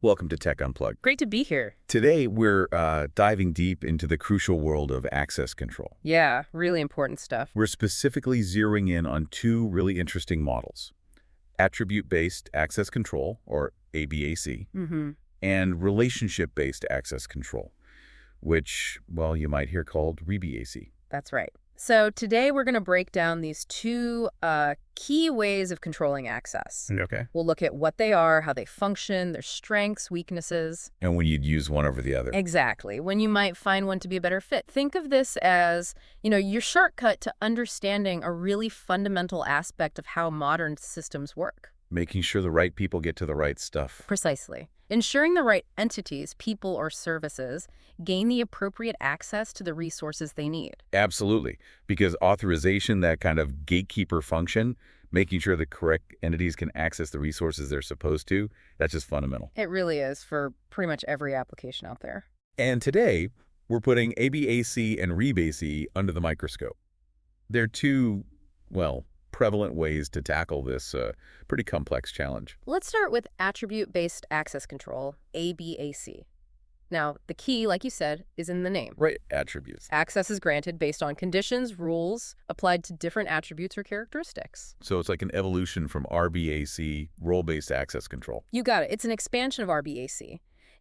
Welcome to Tech Unplugged. Great to be here. Today, we're diving deep into the crucial world of access control. Yeah, really important stuff. We're specifically zeroing in on two really interesting models: attribute-based access control, or ABAC, and relationship-based access control, which, well, you might hear called ReBAC. That's right. So today we're going to break down these two key ways of controlling access. Okay. We'll look at what they are, how they function, their strengths, weaknesses. And when you'd use one over the other. Exactly. When you might find one to be a better fit. Think of this as, your shortcut to understanding a really fundamental aspect of how modern systems work. Making sure the right people get to the right stuff. Precisely. Ensuring the right entities, people, or services gain the appropriate access to the resources they need. Absolutely. Because authorization, that kind of gatekeeper function, making sure the correct entities can access the resources they're supposed to, that's just fundamental. It really is for pretty much every application out there. And today, we're putting ABAC and ReBAC under the microscope. They're two, well, prevalent ways to tackle this pretty complex challenge. Let's start with attribute-based access control, ABAC. Now, the key, like you said, is in the name. Right, attributes. Access is granted based on conditions, rules, applied to different attributes or characteristics. So it's like an evolution from RBAC, role-based access control. You got it. It's an expansion of RBAC.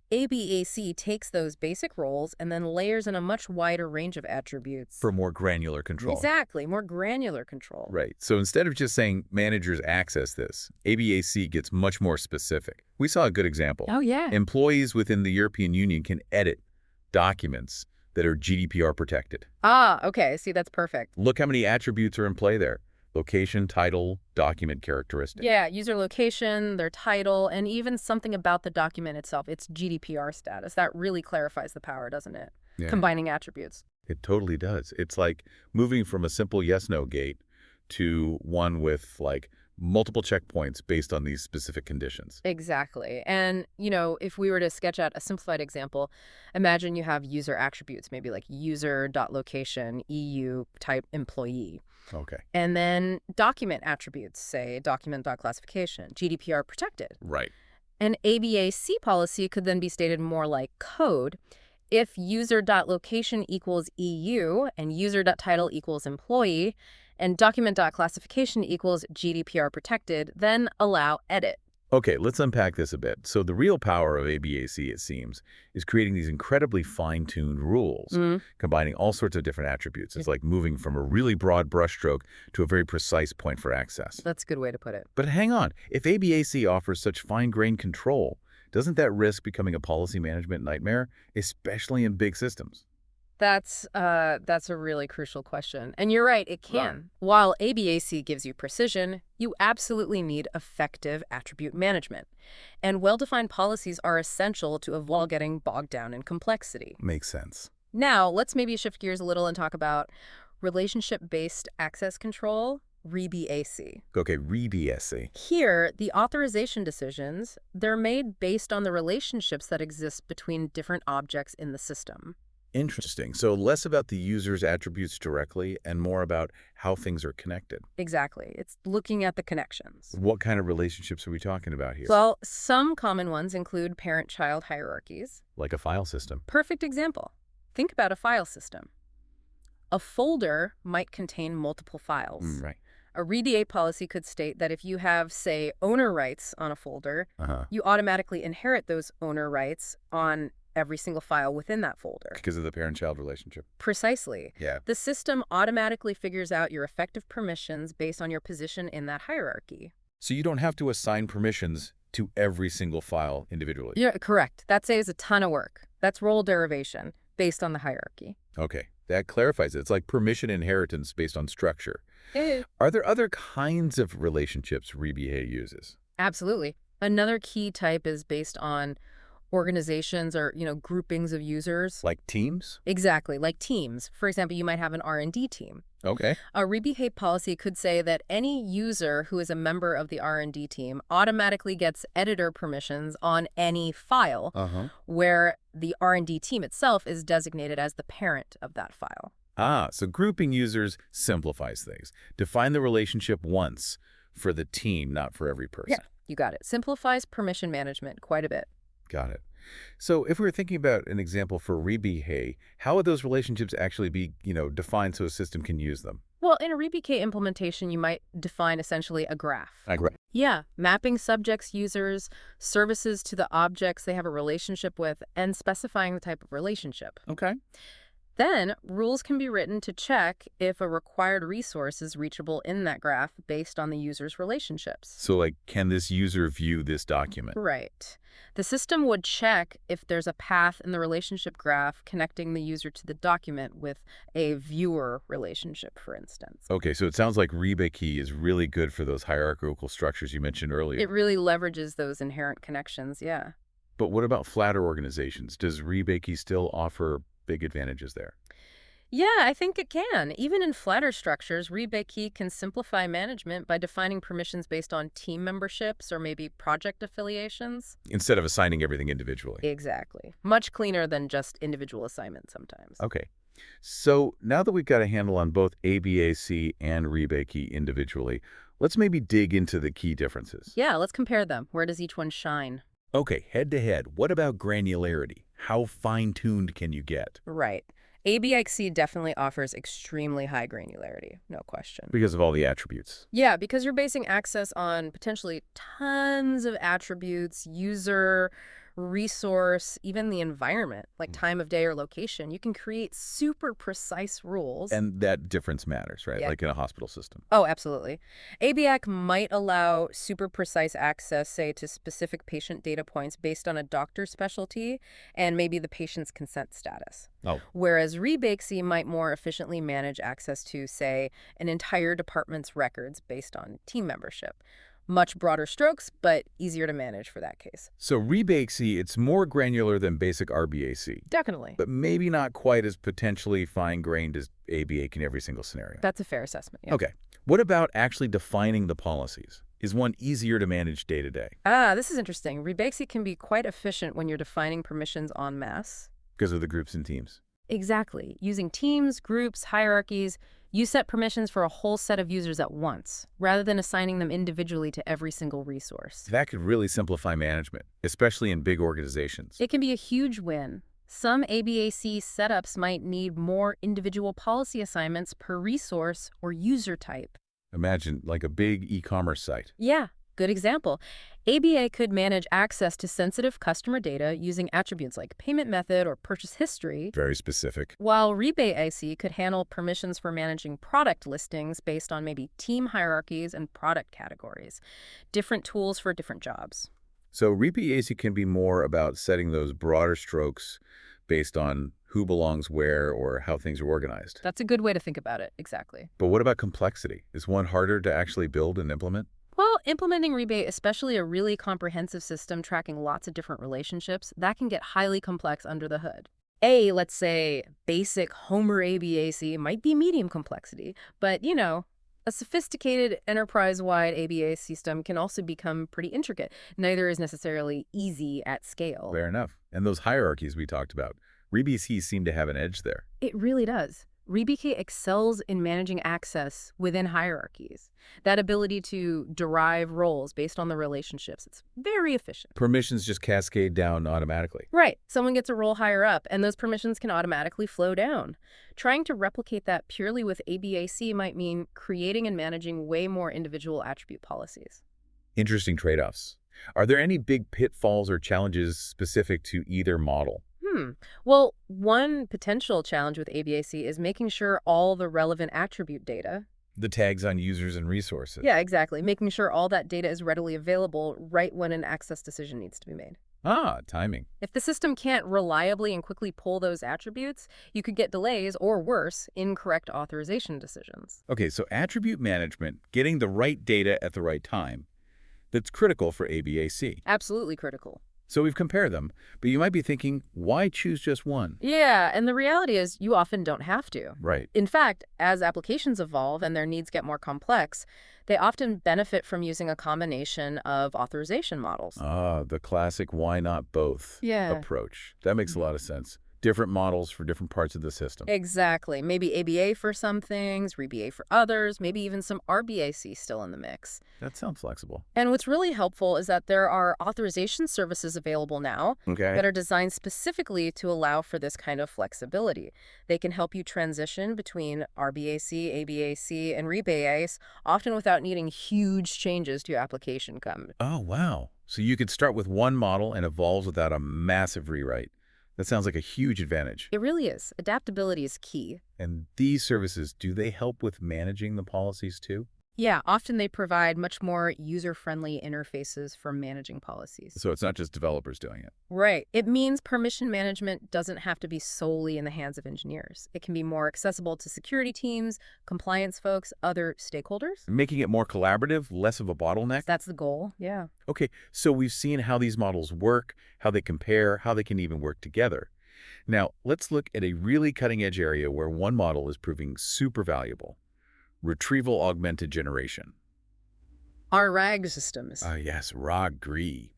ABAC takes those basic roles and then layers in a much wider range of attributes. For more granular control. Exactly, more granular control. Right. So instead of just saying managers access this, ABAC gets much more specific. We saw a good example. Oh, yeah. Employees within the European Union can edit documents that are GDPR protected. Ah, okay. See, that's perfect. Look how many attributes are in play there. Location, title, document characteristic. Yeah, user location, their title, and even something about the document itself, its GDPR status. That really clarifies the power, doesn't it? Yeah. Combining attributes. It totally does. It's like moving from a simple yes-no gate to one with, like, multiple checkpoints based on these specific conditions. Exactly. And, if we were to sketch out a simplified example, imagine you have user attributes, maybe like user.location, EU type employee. Okay. And then document attributes, say document.classification, GDPR protected. Right. An ABAC policy could then be stated more like code. If user.location equals EU and user.title equals employee and document.classification equals GDPR protected, then allow edit. Okay, let's unpack this a bit. So the real power of ABAC, it seems, is creating these incredibly fine-tuned rules, combining all sorts of different attributes. It's like moving from a really broad brushstroke to a very precise point for access. That's a good way to put it. But hang on, if ABAC offers such fine-grained control, doesn't that risk becoming a policy management nightmare, especially in big systems? That's a really crucial question. And you're right, it can. While ABAC gives you precision, you absolutely need effective attribute management. And well-defined policies are essential to avoid getting bogged down in complexity. Makes sense. Now, let's maybe shift gears a little and talk about relationship-based access control, ReBAC. Okay, ReBAC. Here, the authorization decisions, they're made based on the relationships that exist between different objects in the system. Interesting. So less about the user's attributes directly and more about how things are connected. Exactly. It's looking at the connections. What kind of relationships are we talking about here? Well, some common ones include parent-child hierarchies. Like a file system. Perfect example. Think about a file system. A folder might contain multiple files. Right. A ReDA policy could state that if you have, say, owner rights on a folder, you automatically inherit those owner rights on every single file within that folder. Because of the parent-child relationship. Precisely. Yeah. The system automatically figures out your effective permissions based on your position in that hierarchy. So you don't have to assign permissions to every single file individually. Yeah, correct. That saves a ton of work. That's role derivation based on the hierarchy. Okay, that clarifies it. It's like permission inheritance based on structure. Are there other kinds of relationships ReBA uses? Absolutely. Another key type is based on organizations or, groupings of users. Like teams? Exactly, like teams. For example, you might have an R&D team. Okay. A ReBAC policy could say that any user who is a member of the R&D team automatically gets editor permissions on any file, where the R&D team itself is designated as the parent of that file. Ah, so grouping users simplifies things. Define the relationship once for the team, not for every person. Yeah, you got it. Simplifies permission management quite a bit. Got it. So if we were thinking about an example for ReBAC, how would those relationships actually be, defined so a system can use them? Well, in a ReBAC implementation, you might define essentially a graph. Agree. Yeah, mapping subjects, users, services to the objects they have a relationship with, and specifying the type of relationship. Okay. Then, rules can be written to check if a required resource is reachable in that graph based on the user's relationships. So, like, can this user view this document? Right. The system would check if there's a path in the relationship graph connecting the user to the document with a viewer relationship, for instance. Okay, so it sounds like ReBAC is really good for those hierarchical structures you mentioned earlier. It really leverages those inherent connections, yeah. But what about flatter organizations? Does ReBAC still offer big advantages there? Yeah, I think it can. Even in flatter structures, ReBAC can simplify management by defining permissions based on team memberships or maybe project affiliations. Instead of assigning everything individually. Exactly. Much cleaner than just individual assignments sometimes. Okay. So now that we've got a handle on both ABAC and ReBAC individually, let's maybe dig into the key differences. Yeah, let's compare them. Where does each one shine? Okay, head to head, what about granularity? How fine-tuned can you get? Right. ABAC definitely offers extremely high granularity, no question. Because of all the attributes. Yeah, because you're basing access on potentially tons of attributes, user, resource, even the environment, like time of day or location. You can create super precise rules. And that difference matters, right? Yeah. Like in a hospital system. Oh, absolutely. ABAC might allow super precise access, say, to specific patient data points based on a doctor's specialty and maybe the patient's consent status. Oh. Whereas ReBAC might more efficiently manage access to, say, an entire department's records based on team membership. Much broader strokes, but easier to manage for that case. So ReBAC, it's more granular than basic RBAC. Definitely. But maybe not quite as potentially fine-grained as ABAC in every single scenario. That's a fair assessment, yeah. Okay. What about actually defining the policies? Is one easier to manage day to day? This is interesting. ReBAC can be quite efficient when you're defining permissions en masse. Because of the groups and teams. Exactly. Using teams, groups, hierarchies, you set permissions for a whole set of users at once, rather than assigning them individually to every single resource. That could really simplify management, especially in big organizations. It can be a huge win. Some ABAC setups might need more individual policy assignments per resource or user type. Imagine like a big e-commerce site. Yeah, good example. ABA could manage access to sensitive customer data using attributes like payment method or purchase history, Very specific. while ReBAC could handle permissions for managing product listings based on maybe team hierarchies and product categories. Different tools for different jobs. So ReBAC can be more about setting those broader strokes based on who belongs where or how things are organized. That's a good way to think about it, exactly. But what about complexity? Is one harder to actually build and implement? Well, implementing ReBAC, especially a really comprehensive system tracking lots of different relationships, that can get highly complex under the hood. Let's say, basic Homer ABAC might be medium complexity, but, a sophisticated enterprise-wide ABA system can also become pretty intricate. Neither is necessarily easy at scale. Fair enough. And those hierarchies we talked about, ReBAC seem to have an edge there. It really does. ReBAC excels in managing access within hierarchies. That ability to derive roles based on the relationships, it's very efficient. Permissions just cascade down automatically. Right. Someone gets a role higher up, and those permissions can automatically flow down. Trying to replicate that purely with ABAC might mean creating and managing way more individual attribute policies. Interesting trade-offs. Are there any big pitfalls or challenges specific to either model? Well, one potential challenge with ABAC is making sure all the relevant attribute data. The tags on users and resources. Yeah, exactly. Making sure all that data is readily available right when an access decision needs to be made. Timing. If the system can't reliably and quickly pull those attributes, you could get delays or, worse, incorrect authorization decisions. Okay, so attribute management, getting the right data at the right time, that's critical for ABAC. Absolutely critical. So we've compared them, but you might be thinking, why choose just one? Yeah, and the reality is you often don't have to. Right. In fact, as applications evolve and their needs get more complex, they often benefit from using a combination of authorization models. The classic why not both Yeah. approach. That makes a lot of sense. Different models for different parts of the system. Exactly. Maybe ABA for some things, ReBA for others, maybe even some RBAC still in the mix. That sounds flexible. And what's really helpful is that there are authorization services available now Okay. that are designed specifically to allow for this kind of flexibility. They can help you transition between RBAC, ABAC, and ReBAC, often without needing huge changes to your application code. Oh, wow. So you could start with one model and evolve without a massive rewrite. That sounds like a huge advantage. It really is. Adaptability is key. And these services, do they help with managing the policies too? Yeah, often they provide much more user-friendly interfaces for managing policies. So it's not just developers doing it. Right. It means permission management doesn't have to be solely in the hands of engineers. It can be more accessible to security teams, compliance folks, other stakeholders. Making it more collaborative, less of a bottleneck? That's the goal, yeah. Okay, so we've seen how these models work, how they compare, how they can even work together. Now, let's look at a really cutting-edge area where one model is proving super valuable. Retrieval augmented generation. RAG systems. Yes, RAG.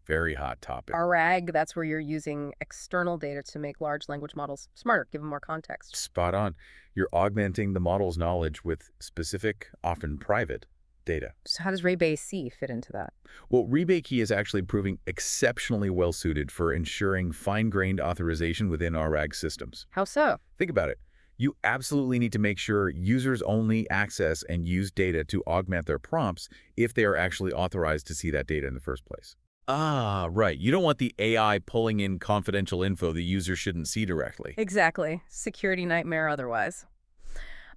Very hot topic. RAG, that's where you're using external data to make large language models smarter, give them more context. Spot on. You're augmenting the model's knowledge with specific, often private, data. So how does ReBAC fit into that? Well, ReBAC is actually proving exceptionally well-suited for ensuring fine-grained authorization within RAG systems. How so? Think about it. You absolutely need to make sure users only access and use data to augment their prompts if they are actually authorized to see that data in the first place. Ah, right. You don't want the AI pulling in confidential info the user shouldn't see directly. Exactly. Security nightmare otherwise.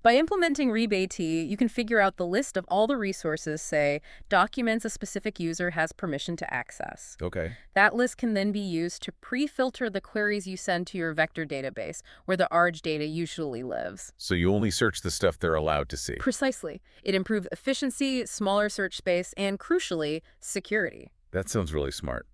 By implementing ReBAC, you can figure out the list of all the resources, say, documents a specific user has permission to access. Okay. That list can then be used to pre-filter the queries you send to your vector database, where the ARG data usually lives. So you only search the stuff they're allowed to see. Precisely. It improves efficiency, smaller search space, and crucially, security. That sounds really smart.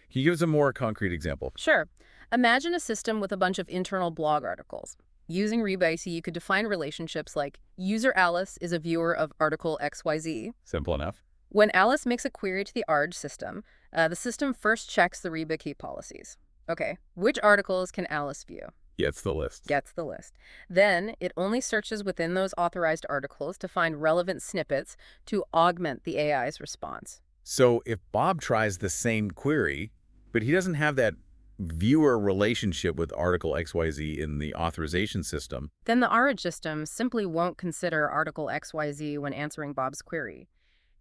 Can you give us a more concrete example? Sure. Imagine a system with a bunch of internal blog articles. Using ReBAC, you could define relationships like user Alice is a viewer of article XYZ. Simple enough. When Alice makes a query to the ARG system, the system first checks the ReBAC policies. Okay, which articles can Alice view? Gets the list. Gets the list. Then it only searches within those authorized articles to find relevant snippets to augment the AI's response. So if Bob tries the same query, but he doesn't have that viewer relationship with article XYZ in the authorization system, then the ARG system simply won't consider article XYZ when answering Bob's query.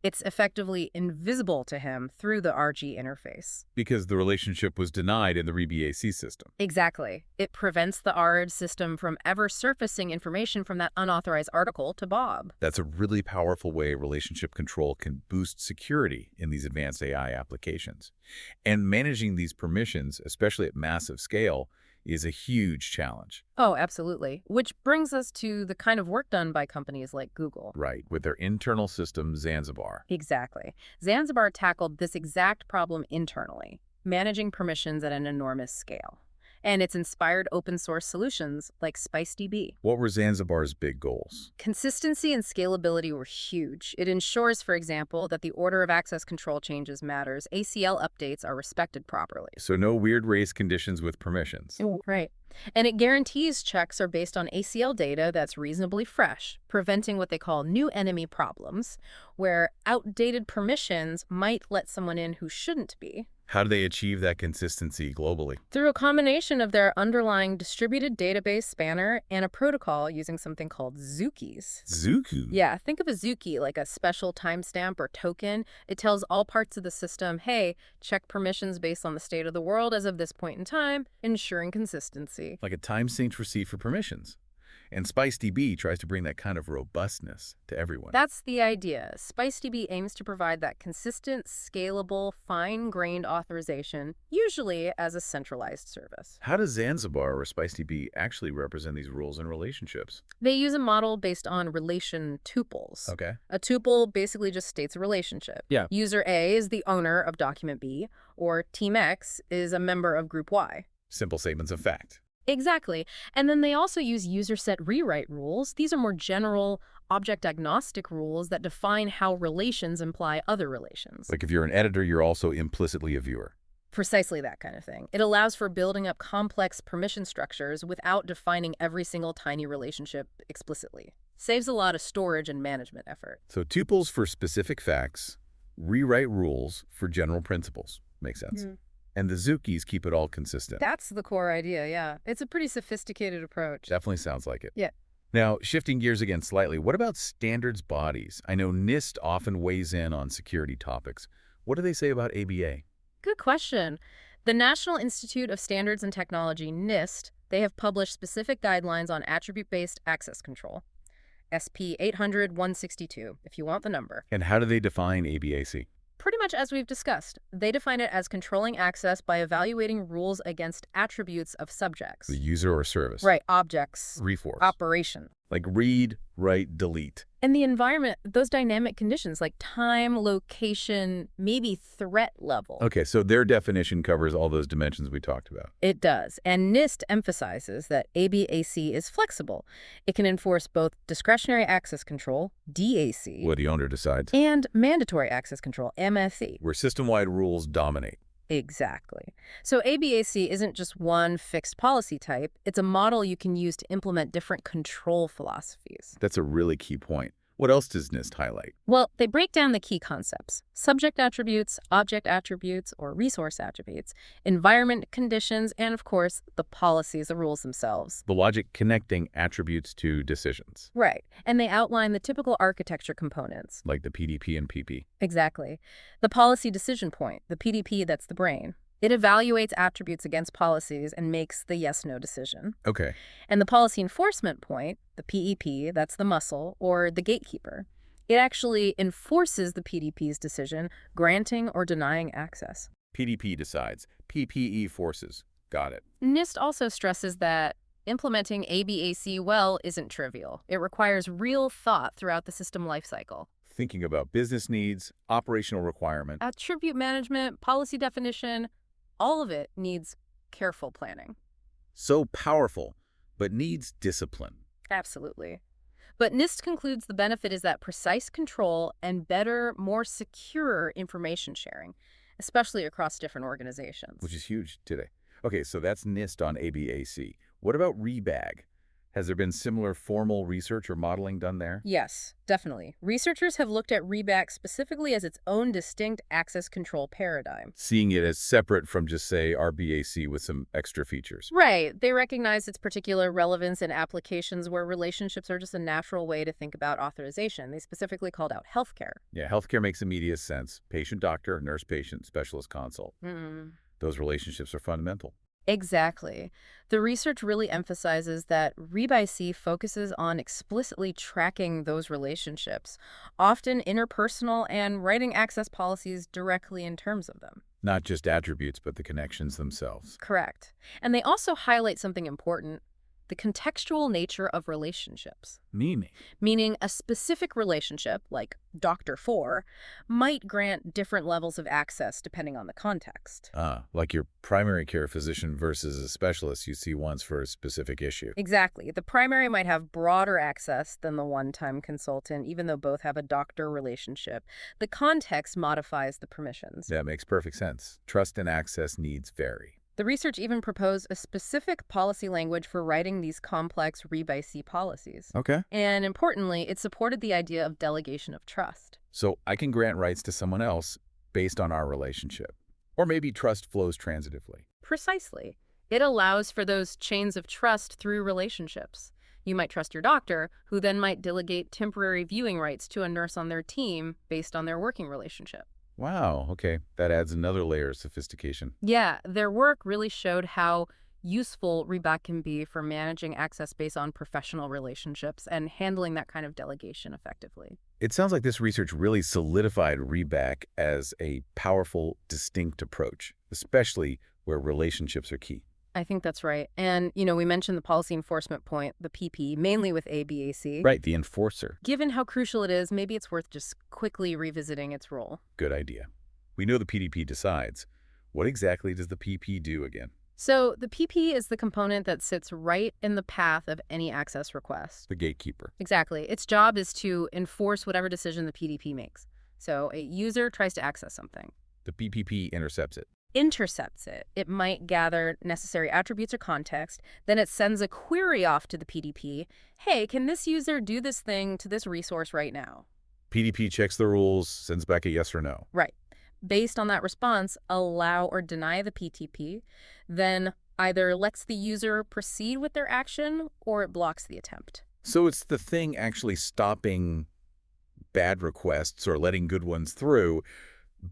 It's effectively invisible to him through the RG interface. because the relationship was denied in the ReBAC system. Exactly. It prevents the ARG system from ever surfacing information from that unauthorized article to Bob. That's a really powerful way relationship control can boost security in these advanced AI applications. And managing these permissions, especially at massive scale, is a huge challenge. Oh, absolutely. Which brings us to the kind of work done by companies like Google. Right, with their internal system, Zanzibar. Exactly. Zanzibar tackled this exact problem internally, managing permissions at an enormous scale. And it's inspired open source solutions like SpiceDB. What were Zanzibar's big goals? Consistency and scalability were huge. It ensures, for example, that the order of access control changes matters, ACL updates are respected properly. So no weird race conditions with permissions. Right. And it guarantees checks are based on ACL data that's reasonably fresh, preventing what they call new enemy problems, where outdated permissions might let someone in who shouldn't be. How do they achieve that consistency globally? Through a combination of their underlying distributed database spanner and a protocol using something called Zookeys. Zuku? Yeah, think of a Zookie like a special timestamp or token. It tells all parts of the system, hey, check permissions based on the state of the world as of this point in time, ensuring consistency. Like a time-synced receipt for permissions. And SpiceDB tries to bring that kind of robustness to everyone. That's the idea. SpiceDB aims to provide that consistent, scalable, fine-grained authorization, usually as a centralized service. How does Zanzibar or SpiceDB actually represent these rules and relationships? They use a model based on relation tuples. Okay. A tuple basically just states a relationship. Yeah. User A is the owner of document B, or Team X is a member of Group Y. Simple statements of fact. Exactly. And then they also use user set rewrite rules. These are more general, object-agnostic rules that define how relations imply other relations. Like if you're an editor, you're also implicitly a viewer. Precisely that kind of thing. It allows for building up complex permission structures without defining every single tiny relationship explicitly. Saves a lot of storage and management effort. So tuples for specific facts, rewrite rules for general principles. Makes sense. And the Zukis keep it all consistent. That's the core idea, yeah. It's a pretty sophisticated approach. Definitely sounds like it. Yeah. Now, shifting gears again slightly, what about standards bodies? I know NIST often weighs in on security topics. What do they say about ABA? Good question. The National Institute of Standards and Technology, NIST, they have published specific guidelines on attribute-based access control. SP 800-162, if you want the number. And how do they define ABAC? Pretty much as we've discussed. They define it as controlling access by evaluating rules against attributes of subjects. The user or service? Right, objects. Reforce. Operation. Like read, write, delete. And the environment, those dynamic conditions like time, location, maybe threat level. Okay, so their definition covers all those dimensions we talked about. It does. And NIST emphasizes that ABAC is flexible. It can enforce both discretionary access control, DAC, What the owner decides. and mandatory access control, MFC. Where system-wide rules dominate. Exactly. So ABAC isn't just one fixed policy type. It's a model you can use to implement different control philosophies. That's a really key point. What else does NIST highlight? Well, they break down the key concepts: subject attributes, object attributes, or resource attributes, environment conditions, and of course, the policies, the rules themselves. The logic connecting attributes to decisions. Right. And they outline the typical architecture components. Like the PDP and PP. Exactly. The policy decision point, the PDP, that's the brain. It evaluates attributes against policies and makes the yes-no decision. Okay. And the policy enforcement point, the PEP, that's the muscle, or the gatekeeper. It actually enforces the PDP's decision, granting or denying access. PDP decides. PPE forces. Got it. NIST also stresses that implementing ABAC well isn't trivial. It requires real thought throughout the system lifecycle. Thinking about business needs, operational requirement. Attribute management, policy definition, all of it needs careful planning. So powerful, but needs discipline. Absolutely. But NIST concludes the benefit is that precise control and better, more secure information sharing, especially across different organizations. Which is huge today. Okay, so that's NIST on ABAC. What about ReBAC? Has there been similar formal research or modeling done there? Yes, definitely. Researchers have looked at ReBAC specifically as its own distinct access control paradigm. Seeing it as separate from just, say, RBAC with some extra features. Right. They recognize its particular relevance in applications where relationships are just a natural way to think about authorization. They specifically called out healthcare. Yeah, healthcare makes immediate sense. Patient-doctor, nurse-patient, specialist consult. Those relationships are fundamental. Exactly. The research really emphasizes that ReBAC focuses on explicitly tracking those relationships, often interpersonal, and writing access policies directly in terms of them. Not just attributes, but the connections themselves. Correct. And they also highlight something important: the contextual nature of relationships. Meaning a specific relationship, like Dr. 4, might grant different levels of access depending on the context. Like your primary care physician versus a specialist you see once for a specific issue. Exactly. The primary might have broader access than the one-time consultant, even though both have a doctor relationship. The context modifies the permissions. That makes perfect sense. Trust and access needs vary. The research even proposed a specific policy language for writing these complex ReBAC policies. Okay. And importantly, it supported the idea of delegation of trust. So I can grant rights to someone else based on our relationship. Or maybe trust flows transitively. Precisely. It allows for those chains of trust through relationships. You might trust your doctor, who then might delegate temporary viewing rights to a nurse on their team based on their working relationship. Wow, okay. That adds another layer of sophistication. Yeah, their work really showed how useful ReBAC can be for managing access based on professional relationships and handling that kind of delegation effectively. It sounds like this research really solidified ReBAC as a powerful, distinct approach, especially where relationships are key. I think that's right. And, we mentioned the policy enforcement point, the PP, mainly with ABAC. Right, the enforcer. Given how crucial it is, maybe it's worth just quickly revisiting its role. Good idea. We know the PDP decides. What exactly does the PP do again? So the PP is the component that sits right in the path of any access request. The gatekeeper. Exactly. Its job is to enforce whatever decision the PDP makes. So a user tries to access something. The PPP intercepts it. intercepts it. It might gather necessary attributes or context. Then it sends a query off to the PDP. Hey, can this user do this thing to this resource right now? PDP checks the rules, sends back a yes or no. Right. Based on that response, allow or deny the PTP, then either lets the user proceed with their action or it blocks the attempt. So it's the thing actually stopping bad requests or letting good ones through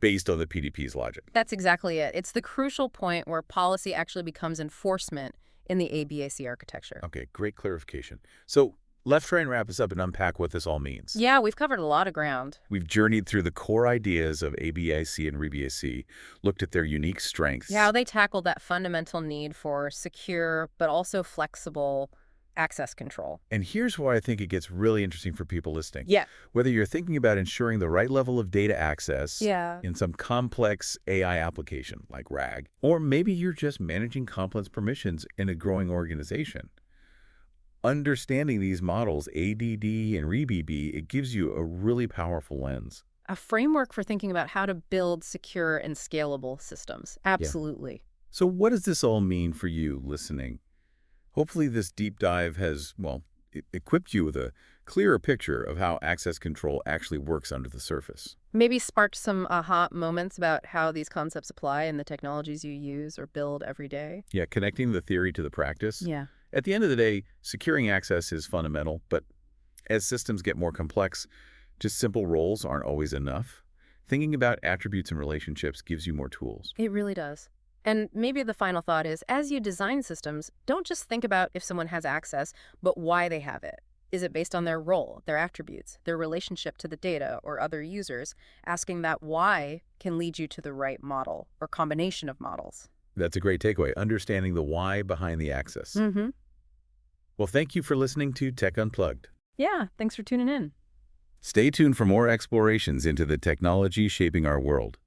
based on the PDP's logic. That's exactly it. It's the crucial point where policy actually becomes enforcement in the ABAC architecture. Okay, great clarification. So let's try and wrap this up and unpack what this all means. Yeah, we've covered a lot of ground. We've journeyed through the core ideas of ABAC and ReBAC, looked at their unique strengths. Yeah, how they tackled that fundamental need for secure but also flexible access control. And here's why I think it gets really interesting for people listening. Yeah. Whether you're thinking about ensuring the right level of data access Yeah. in some complex AI application like RAG, or maybe you're just managing complex permissions in a growing organization. Understanding these models, ADD and ReBB, it gives you a really powerful lens. A framework for thinking about how to build secure and scalable systems. Absolutely. So what does this all mean for you listening? Hopefully this deep dive has, well, equipped you with a clearer picture of how access control actually works under the surface. Maybe sparked some aha moments about how these concepts apply in the technologies you use or build every day. Yeah, connecting the theory to the practice. Yeah. At the end of the day, securing access is fundamental, but as systems get more complex, just simple roles aren't always enough. Thinking about attributes and relationships gives you more tools. It really does. And maybe the final thought is, as you design systems, don't just think about if someone has access, but why they have it. Is it based on their role, their attributes, their relationship to the data or other users? Asking that why can lead you to the right model or combination of models. That's a great takeaway, understanding the why behind the access. Mm-hmm. Well, thank you for listening to Tech Unplugged. Yeah, thanks for tuning in. Stay tuned for more explorations into the technology shaping our world.